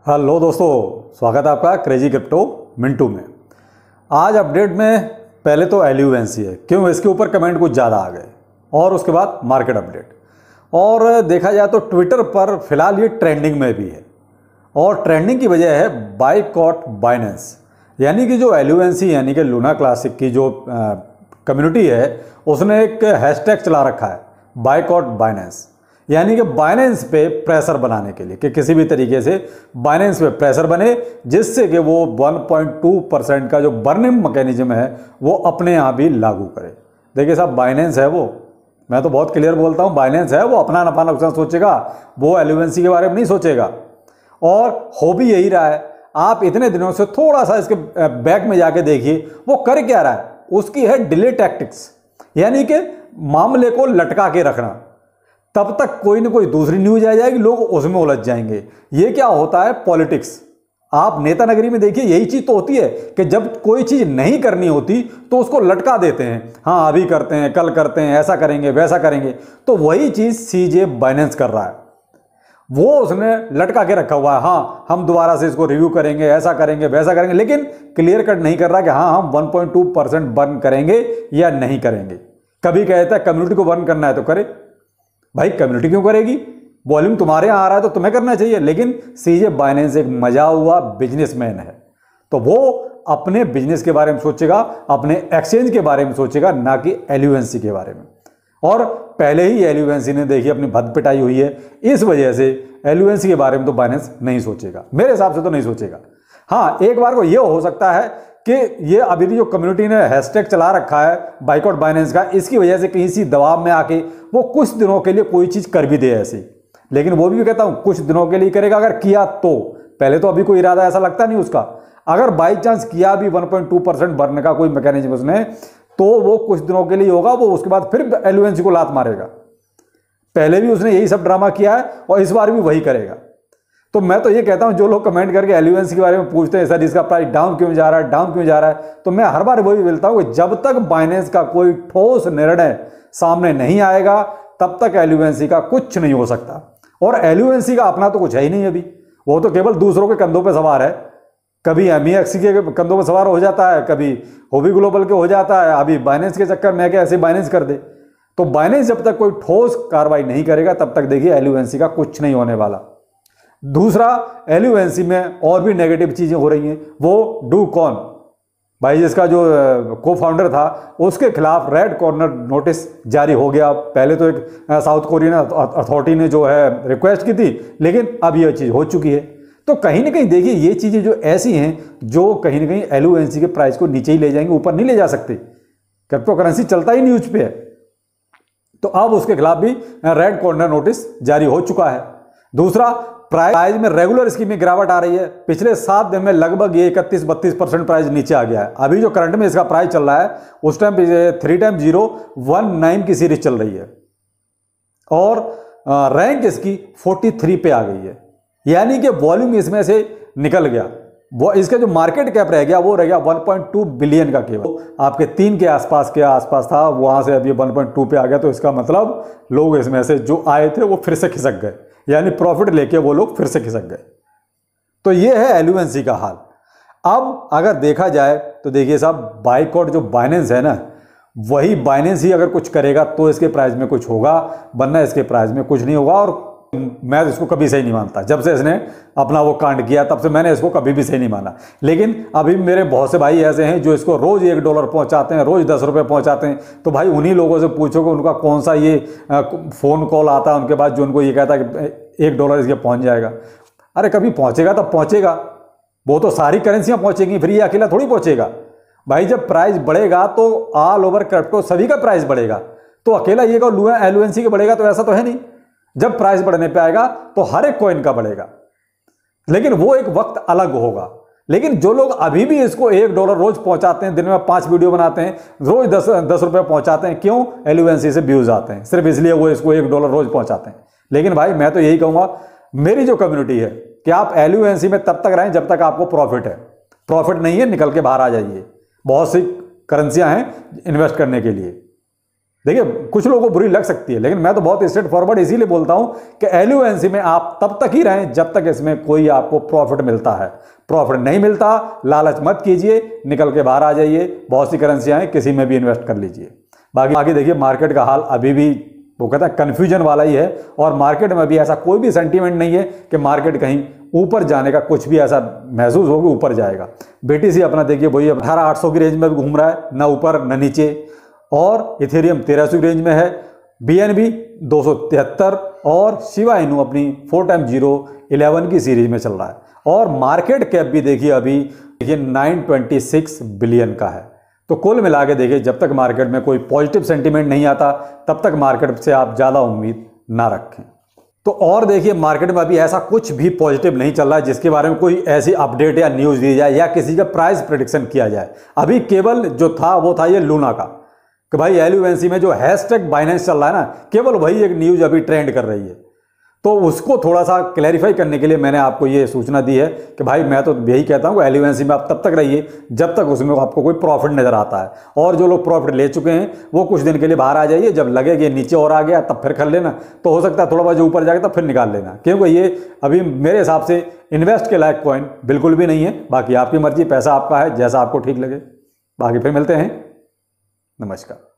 Hello दोस्तों, स्वागत है आपका क्रेजी क्रिप्टो मिंटू में। आज अपडेट में पहले तो एल्यूवेंसी है, क्यों इसके ऊपर कमेंट कुछ ज़्यादा आ गए, और उसके बाद मार्केट अपडेट। और देखा जाए तो ट्विटर पर फिलहाल ये ट्रेंडिंग में भी है, और ट्रेंडिंग की वजह है बायकॉट बाइनेंस। यानी कि जो एल्यूवेंसी यानी कि लूना क्लासिक की जो कम्युनिटी है, उसने एक हैशटैग चला रखा है बायकॉट बाइनेंस। यानी कि बाइनेंस पे प्रेशर बनाने के लिए कि किसी भी तरीके से बाइनेंस पे प्रेशर बने, जिससे कि वो 1.2% का जो बर्निंग मैकेनिज्म है वो अपने यहाँ भी लागू करे। देखिए साहब, बाइनेंस है वो, मैं तो बहुत क्लियर बोलता हूँ, बाइनेंस है वो अपना नफा नुकसान सोचेगा, वो एल्यूवेंसी के बारे में नहीं सोचेगा। और हो भी यही रहा है। आप इतने दिनों से थोड़ा सा इसके बैक में जाके देखिए वो कर क्या रहा है। उसकी है डिले टैक्टिक्स, यानी कि मामले को लटका के रखना। तब तक कोई ना कोई दूसरी न्यूज आ जाएगी, लोग उसमें उलझ जाएंगे। ये क्या होता है, पॉलिटिक्स। आप नेता नगरी में देखिए, यही चीज तो होती है कि जब कोई चीज नहीं करनी होती तो उसको लटका देते हैं। हाँ अभी करते हैं, कल करते हैं, ऐसा करेंगे वैसा करेंगे। तो वही चीज सीजे बाइनेंस कर रहा है, वो उसने लटका के रखा हुआ है। हाँ हम दोबारा से इसको रिव्यू करेंगे, ऐसा करेंगे वैसा करेंगे, लेकिन क्लियर कट नहीं कर रहा कि हाँ हम 1.2% बर्न करेंगे या नहीं करेंगे। कभी कहता है कम्युनिटी को बर्न करना है तो करे। भाई कम्युनिटी क्यों करेगी, वॉल्यूम तुम्हारे यहाँ आ रहा है तो तुम्हें करना चाहिए। लेकिन सीजे बाइनेंस एक मजा हुआ बिजनेसमैन है, तो वो अपने बिजनेस के बारे में सोचेगा, अपने एक्सचेंज के बारे में सोचेगा, ना कि एल्यूवेंसी के बारे में। और पहले ही एल्यूवेंसी ने देखी अपनी भद पिटाई हुई है, इस वजह से एल्यूवेंसी के बारे में तो बाइनेंस नहीं सोचेगा, मेरे हिसाब से तो नहीं सोचेगा। हाँ एक बार को ये हो सकता है कि ये अभी जो कम्युनिटी ने हैशटैग चला रखा है बायकॉट बाइनेंस का, इसकी वजह से कहीं सी दबाव में आके वो कुछ दिनों के लिए कोई चीज कर भी दे ऐसी। लेकिन वो भी कहता हूं कुछ दिनों के लिए करेगा, अगर किया तो। पहले तो अभी कोई इरादा ऐसा लगता नहीं उसका। अगर बाई चांस किया भी 1.2% भरने का कोई मैकेनिज्म उसने, तो वो कुछ दिनों के लिए होगा, वो उसके बाद फिर एल्यूवेंसी को लात मारेगा। पहले भी उसने यही सब ड्रामा किया है और इस बार भी वही करेगा। तो मैं तो ये कहता हूं, जो लोग कमेंट करके एल्यूवेंसी के बारे में पूछते हैं सर इसका प्राइस डाउन क्यों जा रहा है, डाउन क्यों जा रहा है, तो मैं हर बार वही बोलता हूं कि जब तक बाइनेंस का कोई ठोस निर्णय सामने नहीं आएगा तब तक एल्यूवेंसी का कुछ नहीं हो सकता। और एल्यूवेंसी का अपना तो कुछ है ही नहीं अभी, वो तो केवल दूसरों के कंधों पर सवार है। कभी MEXC के कंधों पर सवार हो जाता है, कभी होबी ग्लोबल के हो जाता है, अभी बाइनेंस के चक्कर में ऐसे बाइनेंस कर दे। तो बाइनेंस जब तक कोई ठोस कार्रवाई नहीं करेगा तब तक देखिए एल्यूवेंसी का कुछ नहीं होने वाला। दूसरा, एल्यूवेंसी में और भी नेगेटिव चीजें हो रही हैं। वो डू कॉन भाई, जिसका जो को फाउंडर था, उसके खिलाफ रेड कॉर्नर नोटिस जारी हो गया। पहले तो एक साउथ कोरियन अथॉरिटी ने जो है रिक्वेस्ट की थी, लेकिन अब यह चीज हो चुकी है। तो कहीं ना कहीं देखिए ये चीजें जो ऐसी हैं जो कहीं ना कहीं एल्यूवेंसी के प्राइस को नीचे ही ले जाएंगे, ऊपर नहीं ले जा सकते। क्रिप्टो करेंसी चलता ही न्यूज पे है, तो अब उसके खिलाफ भी रेड कॉर्नर नोटिस जारी हो चुका है। दूसरा, प्राइस में रेगुलर स्कीम में गिरावट आ रही है। पिछले 7 दिन में लगभग ये 31-32% प्राइस नीचे आ गया है। अभी जो करंट में इसका प्राइस चल रहा है, उस टाइम 3x019 की सीरीज चल रही है, और रैंक इसकी 43 पे आ गई है। यानी कि वॉल्यूम इसमें से निकल गया। वो इसका जो मार्केट कैप रह गया वो रह गया 1.2 बिलियन का। केवल आपके 3 के आसपास था, वहां से अभी 1.2 पे आ गया। तो इसका मतलब लोग इसमें से जो आए थे वो फिर से खिसक गए, यानी प्रॉफिट लेके वो लोग फिर से खिसक गए। तो ये है एल्यूवेंसी का हाल। अब अगर देखा जाए तो देखिए साहब, बायकॉट जो बाइनेंस है ना, वही बाइनेंस ही अगर कुछ करेगा तो इसके प्राइस में कुछ होगा, वरना इसके प्राइस में कुछ नहीं होगा। और मैं इसको कभी सही नहीं मानता। जब से इसने अपना वो कांड किया तब से मैंने इसको कभी भी सही नहीं माना। लेकिन अभी मेरे बहुत से भाई ऐसे हैं जो इसको रोज $1 पहुंचाते हैं, रोज 10 रुपये पहुंचाते हैं। तो भाई उन्हीं लोगों से पूछो कि उनका कौन सा ये फोन कॉल आता है उनके बाद जो उनको ये कहता है कि $1 इसके पहुंच जाएगा। अरे कभी पहुंचेगा तब पहुंचेगा, वो तो सारी करेंसियां पहुंचेंगी, फिर ये अकेला थोड़ी पहुंचेगा। भाई जब प्राइस बढ़ेगा तो ऑल ओवर क्रिप्टो सभी का प्राइस बढ़ेगा, तो अकेला ये एल्यूवेंसी का बढ़ेगा तो ऐसा तो है नहीं। जब प्राइस बढ़ने पे आएगा तो हर एक कॉइन का बढ़ेगा, लेकिन वो एक वक्त अलग होगा। लेकिन जो लोग अभी भी इसको $1 रोज पहुंचाते हैं, दिन में 5 वीडियो बनाते हैं, रोज 10 रुपये पहुंचाते हैं, क्यों? एल्यूवेंसी से व्यूज आते हैं, सिर्फ इसलिए वो इसको $1 रोज पहुंचाते हैं। लेकिन भाई मैं तो यही कहूंगा, मेरी जो कम्युनिटी है, कि आप एल्यूवेंसी में तब तक रहें जब तक आपको प्रॉफिट है। प्रॉफिट नहीं है, निकल के बाहर आ जाइए। बहुत सी करेंसियां हैं इन्वेस्ट करने के लिए। देखिए कुछ लोगों को बुरी लग सकती है, लेकिन मैं तो बहुत स्ट्रेट फॉरवर्ड इसीलिए बोलता हूं कि एलयूएनसी में आप तब तक ही रहें जब तक इसमें कोई आपको प्रॉफिट मिलता है। प्रॉफिट नहीं मिलता, लालच मत कीजिए, निकल के बाहर आ जाइए। बहुत सी करेंसियां हैं, किसी में भी इन्वेस्ट कर लीजिए। बाकी देखिए मार्केट का हाल अभी भी वो कहता है कन्फ्यूजन वाला ही है, और मार्केट में भी ऐसा कोई भी सेंटीमेंट नहीं है कि मार्केट कहीं ऊपर जाने का कुछ भी ऐसा महसूस हो कि ऊपर जाएगा। बीटीसी अपना देखिए वही 18,800 की रेंज में भी घूम रहा है, ना ऊपर न नीचे, और इथेरियम 1300 की रेंज में है, बीएनबी 273 और शिबा इनू अपनी 4x011 की सीरीज में चल रहा है। और मार्केट कैप भी देखिए अभी देखिए 926 बिलियन का है। तो कुल मिला के देखिए जब तक मार्केट में कोई पॉजिटिव सेंटीमेंट नहीं आता तब तक मार्केट से आप ज़्यादा उम्मीद ना रखें। तो और देखिए मार्केट में अभी ऐसा कुछ भी पॉजिटिव नहीं चल रहा है जिसके बारे में कोई ऐसी अपडेट या न्यूज़ दी जाए या किसी का प्राइस प्रेडिक्शन किया जाए। अभी केवल जो था वो था ये लूना का कि भाई एलयूएनसी में जो हैशटैग बाइनेंस चल रहा है ना, केवल वही एक न्यूज़ अभी ट्रेंड कर रही है। तो उसको थोड़ा सा क्लैरिफाई करने के लिए मैंने आपको ये सूचना दी है कि भाई मैं तो यही कहता हूँ कि एलयूएनसी में आप तब तक रहिए जब तक उसमें आपको कोई प्रॉफिट नज़र आता है, और जो लोग प्रॉफिट ले चुके हैं वो कुछ दिन के लिए बाहर आ जाइए। जब लगे कि नीचे और आ गया तब फिर कर लेना, तो हो सकता है थोड़ा बहुत जो ऊपर जाएगा तब फिर निकाल लेना, क्योंकि ये अभी मेरे हिसाब से इन्वेस्ट के लायक कॉइन बिल्कुल भी नहीं है। बाकी आपकी मर्जी, पैसा आपका है, जैसा आपको ठीक लगे। बाकी फिर मिलते हैं, नमस्कार।